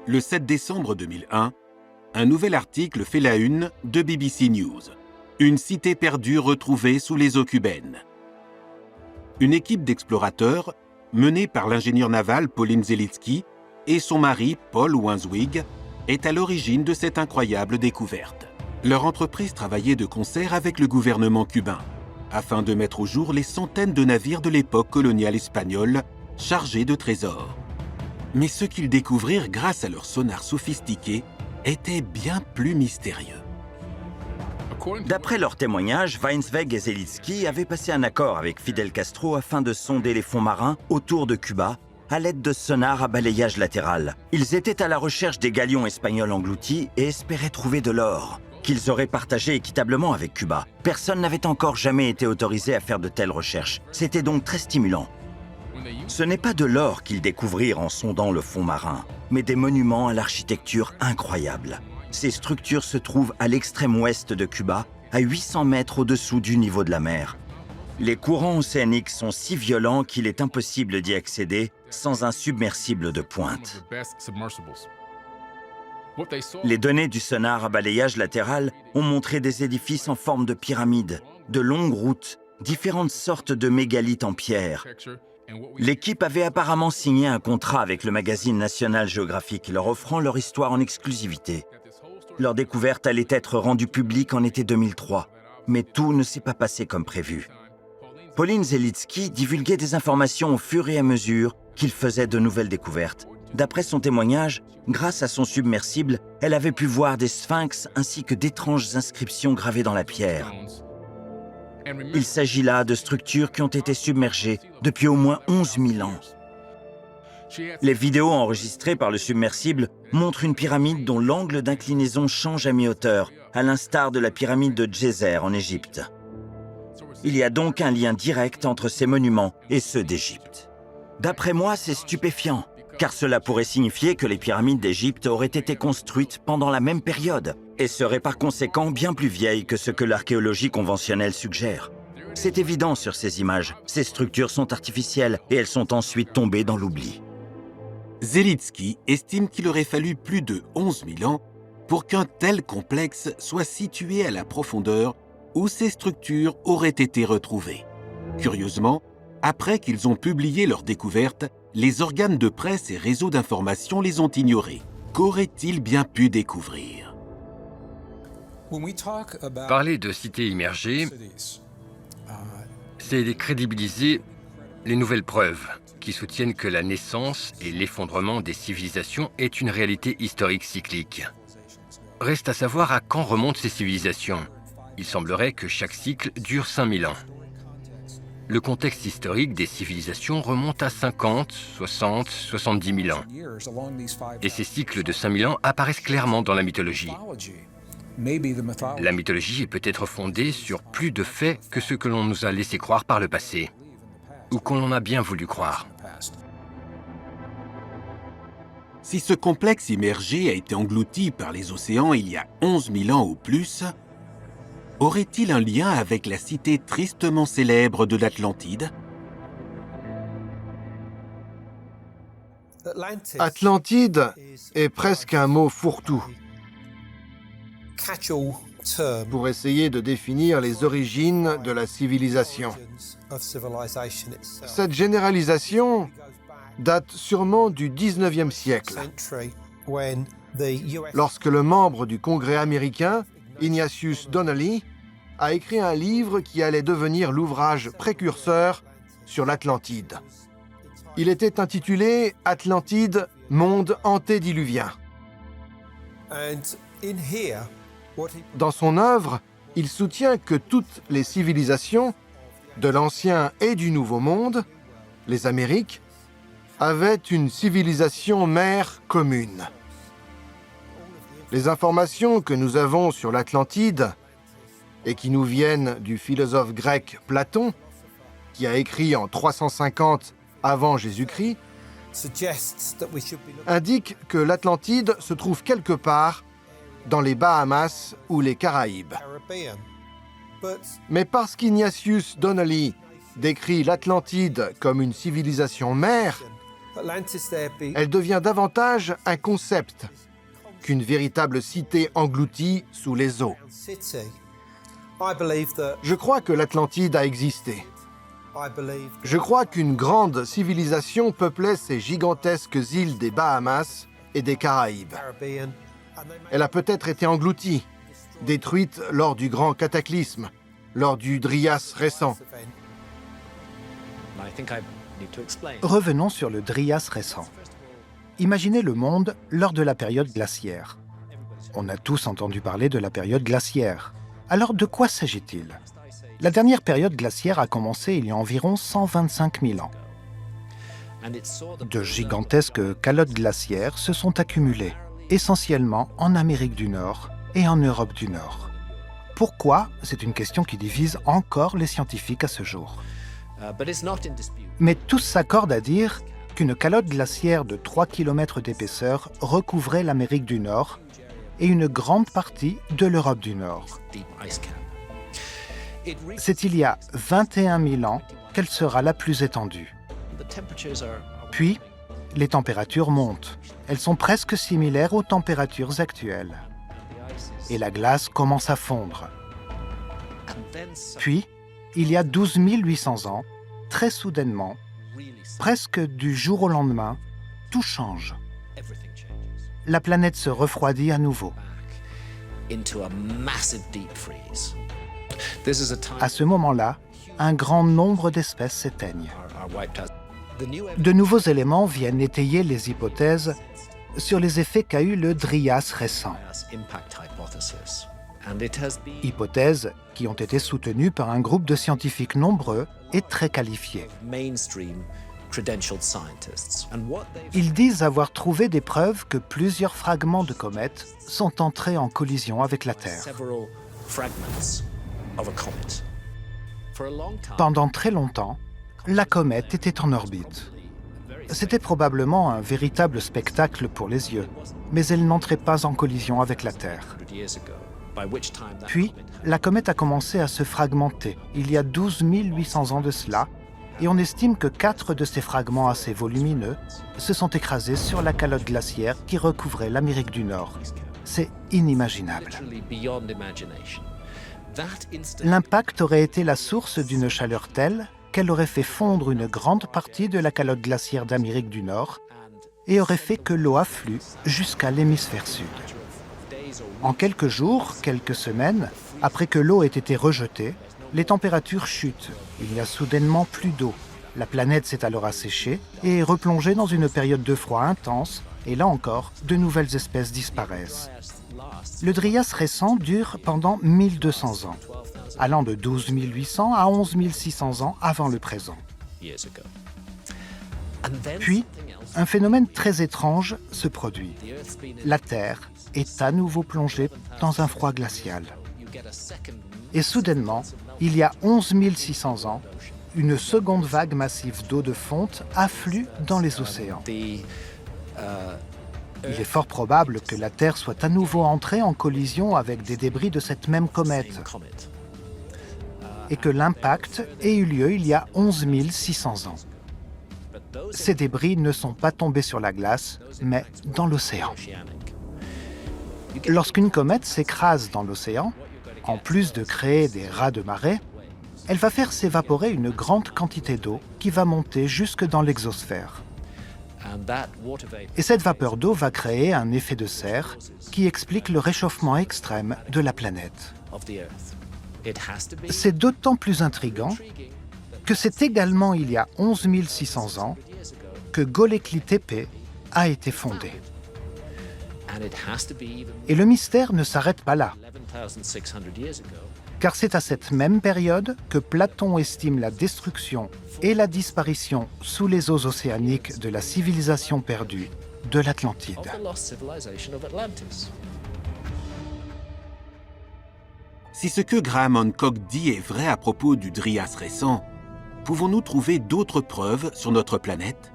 Le 7 décembre 2001, un nouvel article fait la une de BBC News. Une cité perdue retrouvée sous les eaux cubaines. Une équipe d'explorateurs, menée par l'ingénieur naval Pauline Zelitsky et son mari Paul Wanswig, est à l'origine de cette incroyable découverte. Leur entreprise travaillait de concert avec le gouvernement cubain, afin de mettre au jour les centaines de navires de l'époque coloniale espagnole chargés de trésors. Mais ce qu'ils découvrirent grâce à leur sonar sophistiqué était bien plus mystérieux. D'après leurs témoignages, Wanswig et Zelitsky avaient passé un accord avec Fidel Castro afin de sonder les fonds marins autour de Cuba à l'aide de sonars à balayage latéral. Ils étaient à la recherche des galions espagnols engloutis et espéraient trouver de l'or, qu'ils auraient partagé équitablement avec Cuba. Personne n'avait encore jamais été autorisé à faire de telles recherches. C'était donc très stimulant. Ce n'est pas de l'or qu'ils découvrirent en sondant le fond marin, mais des monuments à l'architecture incroyable. Ces structures se trouvent à l'extrême ouest de Cuba, à 800 mètres au-dessous du niveau de la mer. Les courants océaniques sont si violents qu'il est impossible d'y accéder sans un submersible de pointe. Les données du sonar à balayage latéral ont montré des édifices en forme de pyramide, de longues routes, différentes sortes de mégalithes en pierre. L'équipe avait apparemment signé un contrat avec le magazine National Geographic, leur offrant leur histoire en exclusivité. Leur découverte allait être rendue publique en été 2003, mais tout ne s'est pas passé comme prévu. Pauline Zelitsky divulguait des informations au fur et à mesure qu'il faisait de nouvelles découvertes. D'après son témoignage, grâce à son submersible, elle avait pu voir des sphinx ainsi que d'étranges inscriptions gravées dans la pierre. Il s'agit là de structures qui ont été submergées depuis au moins 11 000 ans. Les vidéos enregistrées par le submersible montrent une pyramide dont l'angle d'inclinaison change à mi-hauteur, à l'instar de la pyramide de Djéser en Égypte. Il y a donc un lien direct entre ces monuments et ceux d'Égypte. D'après moi, c'est stupéfiant, car cela pourrait signifier que les pyramides d'Égypte auraient été construites pendant la même période et seraient par conséquent bien plus vieilles que ce que l'archéologie conventionnelle suggère. C'est évident sur ces images, ces structures sont artificielles et elles sont ensuite tombées dans l'oubli. Zelitsky estime qu'il aurait fallu plus de 11 000 ans pour qu'un tel complexe soit situé à la profondeur où ces structures auraient été retrouvées. Curieusement, après qu'ils ont publié leur découverte, les organes de presse et réseaux d'information les ont ignorés. Qu'auraient-ils bien pu découvrir? Parler de cités immergées, c'est décrédibiliser les nouvelles preuves qui soutiennent que la naissance et l'effondrement des civilisations est une réalité historique cyclique. Reste à savoir à quand remontent ces civilisations. Il semblerait que chaque cycle dure 5000 ans. Le contexte historique des civilisations remonte à 50, 60, 70 000 ans. Et ces cycles de 5000 ans apparaissent clairement dans la mythologie. La mythologie est peut-être fondée sur plus de faits que ce que l'on nous a laissé croire par le passé, ou qu'on en a bien voulu croire. Si ce complexe immergé a été englouti par les océans il y a 11 000 ans ou plus, aurait-il un lien avec la cité tristement célèbre de l'Atlantide? Atlantide est presque un mot fourre-tout pour essayer de définir les origines de la civilisation. Cette généralisation date sûrement du 19e siècle, lorsque le membre du Congrès américain, Ignatius Donnelly, a écrit un livre qui allait devenir l'ouvrage précurseur sur l'Atlantide. Il était intitulé « Atlantide, monde antédiluvien ». Dans son œuvre, il soutient que toutes les civilisations, de l'Ancien et du Nouveau Monde, les Amériques, avaient une civilisation mère commune. Les informations que nous avons sur l'Atlantide, et qui nous viennent du philosophe grec Platon, qui a écrit en 350 avant Jésus-Christ, indiquent que l'Atlantide se trouve quelque part dans les Bahamas ou les Caraïbes. Mais parce qu'Ignatius Donnelly décrit l'Atlantide comme une civilisation mère, Elle devient davantage un concept qu'une véritable cité engloutie sous les eaux. Je crois que l'Atlantide a existé. Je crois qu'une grande civilisation peuplait ces gigantesques îles des Bahamas et des Caraïbes. Elle a peut-être été engloutie, détruite lors du grand cataclysme, lors du Dryas récent. Revenons sur le Dryas récent. Imaginez le monde lors de la période glaciaire. On a tous entendu parler de la période glaciaire. Alors de quoi s'agit-il? La dernière période glaciaire a commencé il y a environ 125 000 ans. De gigantesques calottes glaciaires se sont accumulées, essentiellement en Amérique du Nord et en Europe du Nord. Pourquoi? C'est une question qui divise encore les scientifiques à ce jour. Mais tous s'accordent à dire qu'une calotte glaciaire de 3 km d'épaisseur recouvrait l'Amérique du Nord et une grande partie de l'Europe du Nord. C'est il y a 21 000 ans qu'elle sera la plus étendue. Puis, les températures montent. Elles sont presque similaires aux températures actuelles. Et la glace commence à fondre. Puis, il y a 12 800 ans, très soudainement, presque du jour au lendemain, tout change. La planète se refroidit à nouveau. À ce moment-là, un grand nombre d'espèces s'éteignent. De nouveaux éléments viennent étayer les hypothèses sur les effets qu'a eu le Dryas récent. Hypothèses qui ont été soutenues par un groupe de scientifiques nombreux et très qualifiés. Ils disent avoir trouvé des preuves que plusieurs fragments de comètes sont entrés en collision avec la Terre. Pendant très longtemps, la comète était en orbite. C'était probablement un véritable spectacle pour les yeux, mais elle n'entrait pas en collision avec la Terre. Puis, la comète a commencé à se fragmenter il y a 12 800 ans de cela, et on estime que 4 de ces fragments assez volumineux se sont écrasés sur la calotte glaciaire qui recouvrait l'Amérique du Nord. C'est inimaginable. L'impact aurait été la source d'une chaleur telle qu'elle aurait fait fondre une grande partie de la calotte glaciaire d'Amérique du Nord et aurait fait que l'eau afflue jusqu'à l'hémisphère sud. En quelques jours, quelques semaines, après que l'eau ait été rejetée, les températures chutent. Il n'y a soudainement plus d'eau. La planète s'est alors asséchée et est replongée dans une période de froid intense, et là encore, de nouvelles espèces disparaissent. Le Dryas récent dure pendant 1200 ans, allant de 12 800 à 11 600 ans avant le présent. Puis, un phénomène très étrange se produit. La Terre est à nouveau plongée dans un froid glacial. Et soudainement, il y a 11 600 ans, une seconde vague massive d'eau de fonte afflue dans les océans. Il est fort probable que la Terre soit à nouveau entrée en collision avec des débris de cette même comète et que l'impact ait eu lieu il y a 11 600 ans. Ces débris ne sont pas tombés sur la glace, mais dans l'océan. Lorsqu'une comète s'écrase dans l'océan, en plus de créer des rats de marée, elle va faire s'évaporer une grande quantité d'eau qui va monter jusque dans l'exosphère. Et cette vapeur d'eau va créer un effet de serre qui explique le réchauffement extrême de la planète. C'est d'autant plus intriguant que c'est également il y a 11 600 ans que Göbekli Tepe a été fondé. Et le mystère ne s'arrête pas là, car c'est à cette même période que Platon estime la destruction et la disparition sous les eaux océaniques de la civilisation perdue de l'Atlantide. Si ce que Graham Hancock dit est vrai à propos du Dryas récent, pouvons-nous trouver d'autres preuves sur notre planète?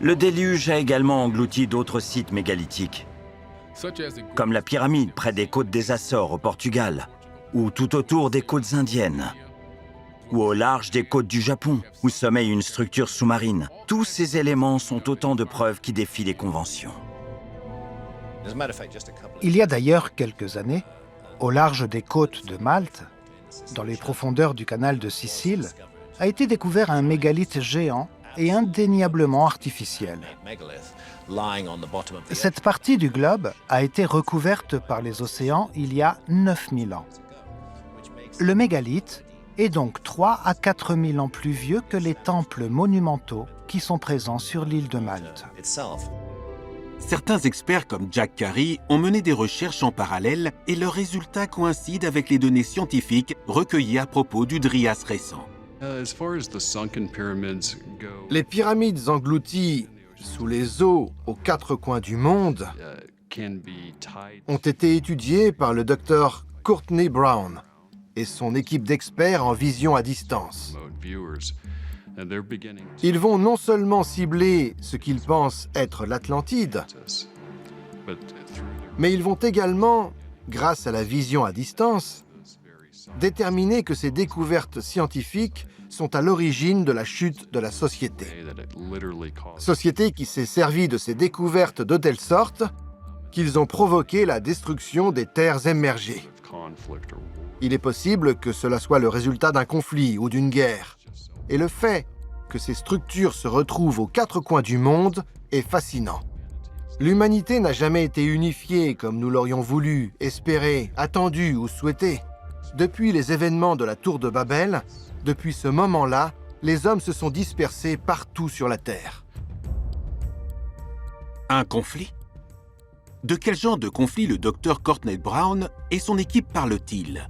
Le déluge a également englouti d'autres sites mégalithiques, comme la pyramide près des côtes des Açores au Portugal, ou tout autour des côtes indiennes. ou au large des côtes du Japon, où sommeille une structure sous-marine. Tous ces éléments sont autant de preuves qui défient les conventions. Il y a d'ailleurs quelques années, au large des côtes de Malte, dans les profondeurs du canal de Sicile, a été découvert un mégalithe géant et indéniablement artificiel. Cette partie du globe a été recouverte par les océans il y a 9000 ans. Le mégalithe est donc 3 à 4000 ans plus vieux que les temples monumentaux qui sont présents sur l'île de Malte. Certains experts comme Jack Carey ont mené des recherches en parallèle et leurs résultats coïncident avec les données scientifiques recueillies à propos du Drias récent. Les pyramides englouties sous les eaux aux quatre coins du monde ont été étudiées par le docteur Courtney Brown et son équipe d'experts en vision à distance. Ils vont non seulement cibler ce qu'ils pensent être l'Atlantide, mais ils vont également, grâce à la vision à distance, déterminer que ces découvertes scientifiques sont à l'origine de la chute de la société. Société qui s'est servie de ces découvertes de telle sorte qu'ils ont provoqué la destruction des terres émergées. Il est possible que cela soit le résultat d'un conflit ou d'une guerre. Et le fait que ces structures se retrouvent aux quatre coins du monde est fascinant. L'humanité n'a jamais été unifiée comme nous l'aurions voulu, espéré, attendu ou souhaité. Depuis les événements de la Tour de Babel, depuis ce moment-là, les hommes se sont dispersés partout sur la Terre. Un conflit ? De quel genre de conflit le docteur Courtney Brown et son équipe parlent-ils ?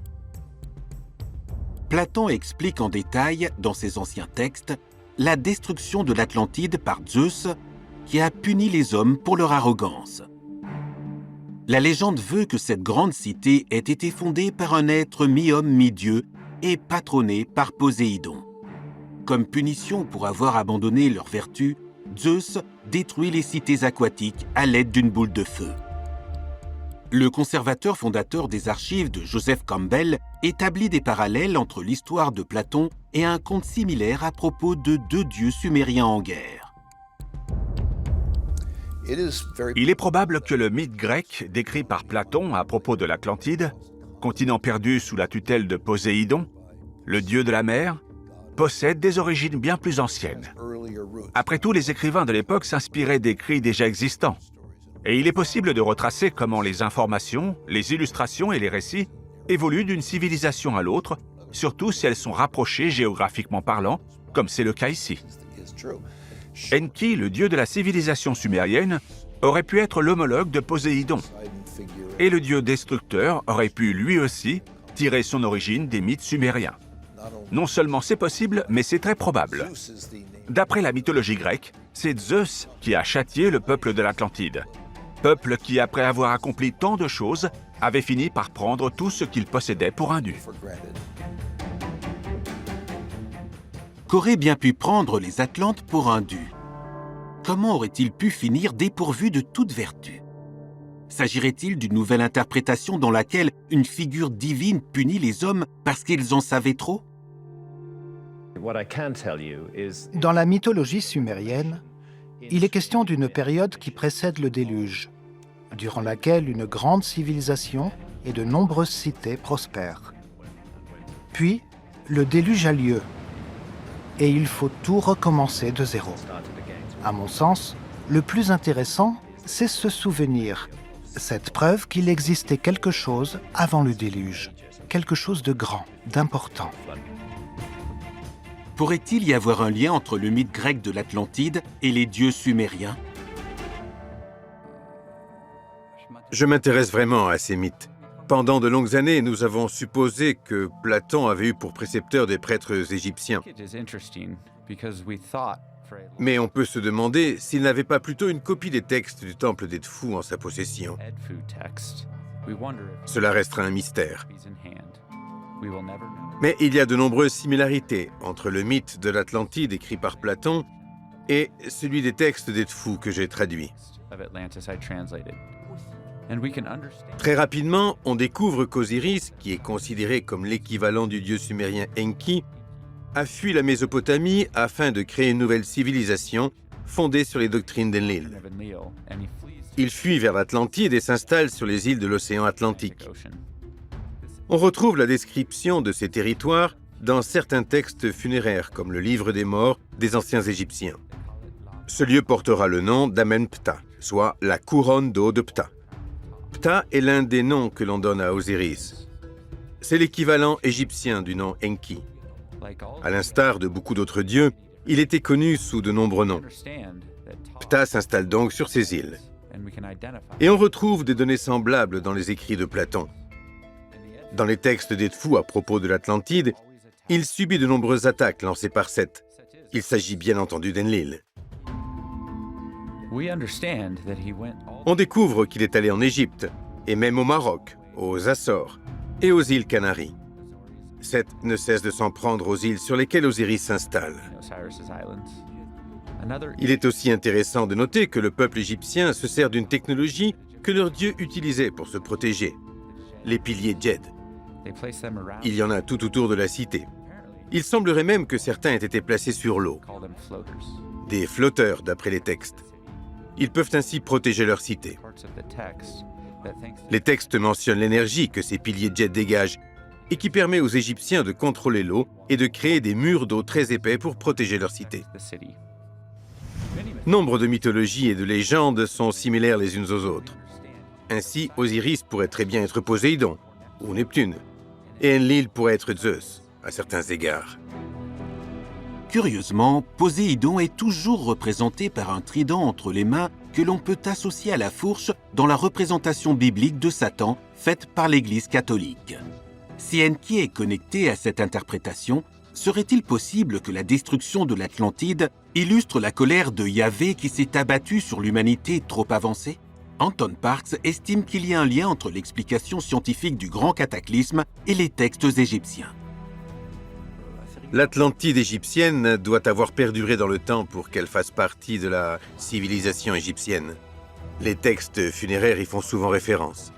Platon explique en détail, dans ses anciens textes, la destruction de l'Atlantide par Zeus, qui a puni les hommes pour leur arrogance. La légende veut que cette grande cité ait été fondée par un être mi-homme, mi-dieu et patronné par Poséidon. Comme punition pour avoir abandonné leurs vertus, Zeus détruit les cités aquatiques à l'aide d'une boule de feu. Le conservateur fondateur des archives de Joseph Campbell établit des parallèles entre l'histoire de Platon et un conte similaire à propos de deux dieux sumériens en guerre. Il est probable que le mythe grec décrit par Platon à propos de l'Atlantide, continent perdu sous la tutelle de Poséidon, le dieu de la mer, possède des origines bien plus anciennes. Après tout, les écrivains de l'époque s'inspiraient d'écrits déjà existants. Et il est possible de retracer comment les informations, les illustrations et les récits évoluent d'une civilisation à l'autre, surtout si elles sont rapprochées géographiquement parlant, comme c'est le cas ici. Enki, le dieu de la civilisation sumérienne, aurait pu être l'homologue de Poséidon. Et le dieu destructeur aurait pu lui aussi tirer son origine des mythes sumériens. Non seulement c'est possible, mais c'est très probable. D'après la mythologie grecque, c'est Zeus qui a châtié le peuple de l'Atlantide. Peuple qui, après avoir accompli tant de choses, avait fini par prendre tout ce qu'il possédait pour un dû. Qu'auraient bien pu prendre les Atlantes pour un dû ? Comment auraient-ils pu finir dépourvus de toute vertu ? S'agirait-il d'une nouvelle interprétation dans laquelle une figure divine punit les hommes parce qu'ils en savaient trop ? Dans la mythologie sumérienne, il est question d'une période qui précède le déluge, durant laquelle une grande civilisation et de nombreuses cités prospèrent. Puis, le déluge a lieu, et il faut tout recommencer de zéro. À mon sens, le plus intéressant, c'est se souvenir, cette preuve qu'il existait quelque chose avant le déluge, quelque chose de grand, d'important. Pourrait-il y avoir un lien entre le mythe grec de l'Atlantide et les dieux sumériens ? Je m'intéresse vraiment à ces mythes. Pendant de longues années, nous avons supposé que Platon avait eu pour précepteur des prêtres égyptiens. Mais on peut se demander s'il n'avait pas plutôt une copie des textes du temple d'Edfou en sa possession. Cela restera un mystère. Mais il y a de nombreuses similarités entre le mythe de l'Atlantide écrit par Platon et celui des textes d'Edfou que j'ai traduit. Très rapidement, on découvre qu'Osiris, qui est considéré comme l'équivalent du dieu sumérien Enki, a fui la Mésopotamie afin de créer une nouvelle civilisation fondée sur les doctrines d'Enlil. Il fuit vers l'Atlantide et s'installe sur les îles de l'océan Atlantique. On retrouve la description de ces territoires dans certains textes funéraires, comme le Livre des morts des anciens Égyptiens. Ce lieu portera le nom d'Amenptah, soit la couronne d'eau de Ptah. Ptah est l'un des noms que l'on donne à Osiris. C'est l'équivalent égyptien du nom Enki. À l'instar de beaucoup d'autres dieux, il était connu sous de nombreux noms. Ptah s'installe donc sur ces îles. Et on retrouve des données semblables dans les écrits de Platon. Dans les textes d'Edfou à propos de l'Atlantide, il subit de nombreuses attaques lancées par Seth. Il s'agit bien entendu d'Enlil. On découvre qu'il est allé en Égypte, et même au Maroc, aux Açores et aux îles Canaries. Seth ne cesse de s'en prendre aux îles sur lesquelles Osiris s'installe. Il est aussi intéressant de noter que le peuple égyptien se sert d'une technologie que leur dieu utilisait pour se protéger, les piliers Djed. Il y en a tout autour de la cité. Il semblerait même que certains aient été placés sur l'eau, des flotteurs d'après les textes. Ils peuvent ainsi protéger leur cité. Les textes mentionnent l'énergie que ces piliers Djed dégagent et qui permet aux Égyptiens de contrôler l'eau et de créer des murs d'eau très épais pour protéger leur cité. Nombre de mythologies et de légendes sont similaires les unes aux autres. Ainsi, Osiris pourrait très bien être Poséidon ou Neptune, et Enlil pourrait être Zeus, à certains égards. Curieusement, Poséidon est toujours représenté par un trident entre les mains que l'on peut associer à la fourche dans la représentation biblique de Satan faite par l'Église catholique. Si Enki est connecté à cette interprétation, serait-il possible que la destruction de l'Atlantide illustre la colère de Yahvé qui s'est abattue sur l'humanité trop avancée? Anton Parks estime qu'il y a un lien entre l'explication scientifique du grand cataclysme et les textes égyptiens. L'Atlantide égyptienne doit avoir perduré dans le temps pour qu'elle fasse partie de la civilisation égyptienne. Les textes funéraires y font souvent référence.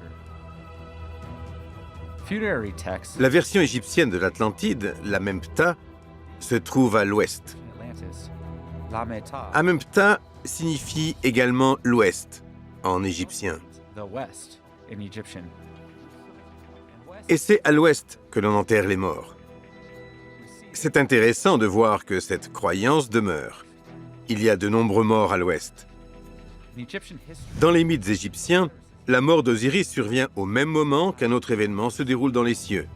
La version égyptienne de l'Atlantide, l'Amenptah, se trouve à l'ouest. Amenptah signifie également l'ouest en égyptien. Et c'est à l'ouest que l'on enterre les morts. C'est intéressant de voir que cette croyance demeure. Il y a de nombreux morts à l'ouest. Dans les mythes égyptiens, la mort d'Osiris survient au même moment qu'un autre événement se déroule dans les cieux.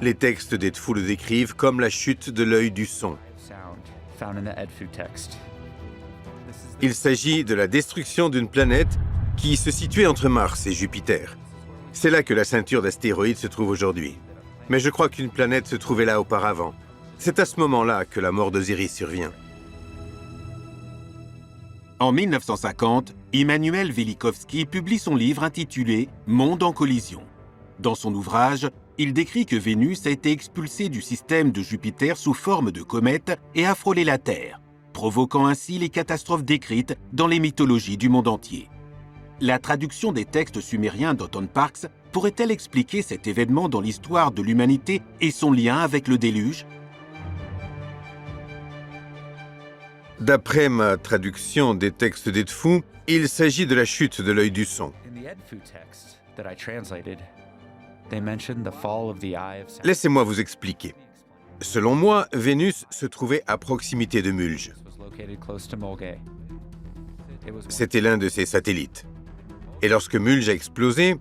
Les textes d'Edfou le décrivent comme la chute de l'œil du son. Il s'agit de la destruction d'une planète qui se situait entre Mars et Jupiter. C'est là que la ceinture d'astéroïdes se trouve aujourd'hui. Mais je crois qu'une planète se trouvait là auparavant. C'est à ce moment-là que la mort d'Osiris survient. En 1950, Immanuel Velikovsky publie son livre intitulé « Monde en collision ». Dans son ouvrage, il décrit que Vénus a été expulsée du système de Jupiter sous forme de comète et a frôlé la Terre, provoquant ainsi les catastrophes décrites dans les mythologies du monde entier. La traduction des textes sumériens d'Anton Parks pourrait-elle expliquer cet événement dans l'histoire de l'humanité et son lien avec le déluge? D'après ma traduction des textes d'Edfou, il s'agit de la chute de l'œil du son. Laissez-moi vous expliquer. Selon moi, Vénus se trouvait à proximité de Mulge. C'était l'un de ses satellites. Et lorsque Mulge a explosé,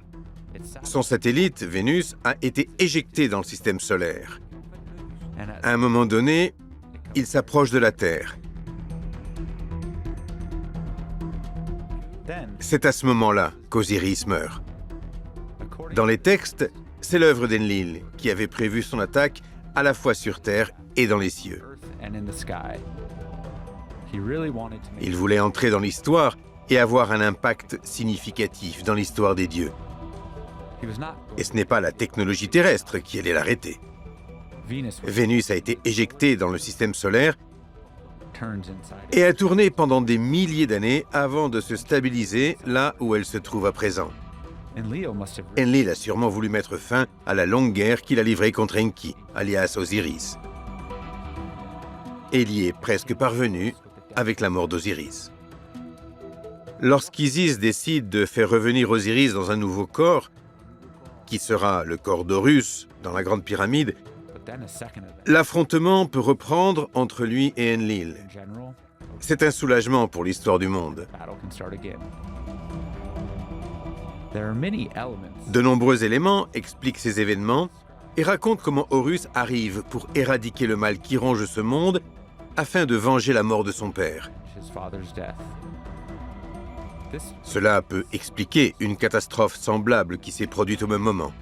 son satellite, Vénus, a été éjecté dans le système solaire. À un moment donné, il s'approche de la Terre. C'est à ce moment-là qu'Osiris meurt. Dans les textes, c'est l'œuvre d'Enlil qui avait prévu son attaque à la fois sur Terre et dans les cieux. Il voulait entrer dans l'histoire et avoir un impact significatif dans l'histoire des dieux. Et ce n'est pas la technologie terrestre qui allait l'arrêter. Vénus a été éjectée dans le système solaire et a tourné pendant des milliers d'années avant de se stabiliser là où elle se trouve à présent. Enlil a sûrement voulu mettre fin à la longue guerre qu'il a livrée contre Enki, alias Osiris. Et il y est presque parvenu avec la mort d'Osiris. Lorsqu'Isis décide de faire revenir Osiris dans un nouveau corps, qui sera le corps d'Horus dans la Grande Pyramide, l'affrontement peut reprendre entre lui et Enlil. C'est un soulagement pour l'histoire du monde. De nombreux éléments expliquent ces événements et racontent comment Horus arrive pour éradiquer le mal qui ronge ce monde afin de venger la mort de son père. Cela peut expliquer une catastrophe semblable qui s'est produite au même moment.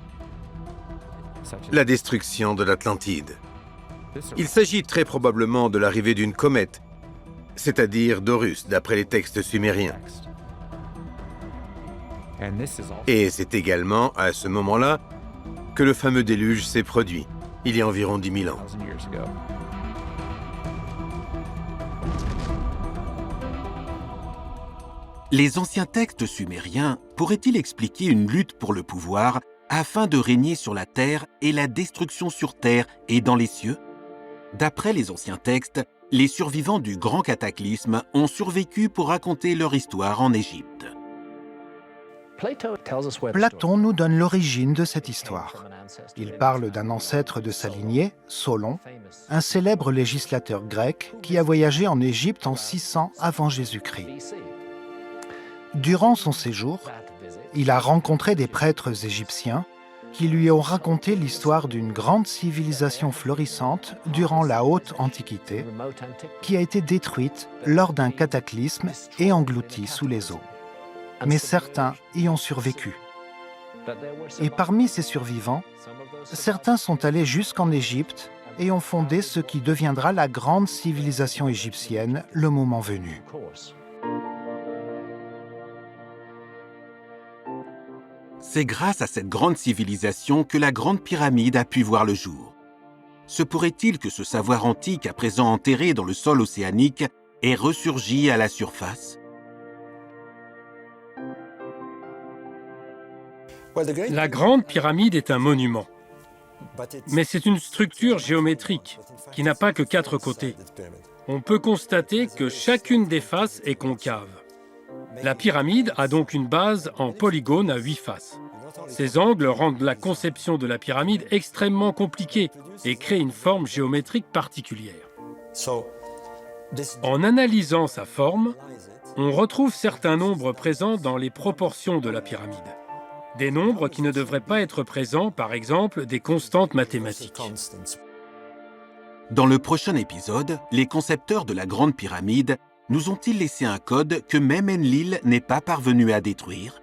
La destruction de l'Atlantide. Il s'agit très probablement de l'arrivée d'une comète, c'est-à-dire d'Horus, d'après les textes sumériens. Et c'est également à ce moment-là que le fameux déluge s'est produit, il y a environ 10 000 ans. Les anciens textes sumériens pourraient-ils expliquer une lutte pour le pouvoir afin de régner sur la terre et la destruction sur terre et dans les cieux? D'après les anciens textes, les survivants du grand cataclysme ont survécu pour raconter leur histoire en Égypte. Platon nous donne l'origine de cette histoire. Il parle d'un ancêtre de sa lignée, Solon, un célèbre législateur grec qui a voyagé en Égypte en 600 avant Jésus-Christ. Durant son séjour, il a rencontré des prêtres égyptiens qui lui ont raconté l'histoire d'une grande civilisation florissante durant la haute Antiquité, qui a été détruite lors d'un cataclysme et engloutie sous les eaux. Mais certains y ont survécu. Et parmi ces survivants, certains sont allés jusqu'en Égypte et ont fondé ce qui deviendra la grande civilisation égyptienne le moment venu. C'est grâce à cette grande civilisation que la Grande Pyramide a pu voir le jour. Se pourrait-il que ce savoir antique à présent enterré dans le sol océanique ait ressurgi à la surface? La Grande Pyramide est un monument, mais c'est une structure géométrique qui n'a pas que 4 côtés. On peut constater que chacune des faces est concave. La pyramide a donc une base en polygone à 8 faces. Ces angles rendent la conception de la pyramide extrêmement compliquée et créent une forme géométrique particulière. En analysant sa forme, on retrouve certains nombres présents dans les proportions de la pyramide. Des nombres qui ne devraient pas être présents, par exemple des constantes mathématiques. Dans le prochain épisode, les concepteurs de la Grande Pyramide nous ont-ils laissé un code que même Enlil n'est pas parvenu à détruire?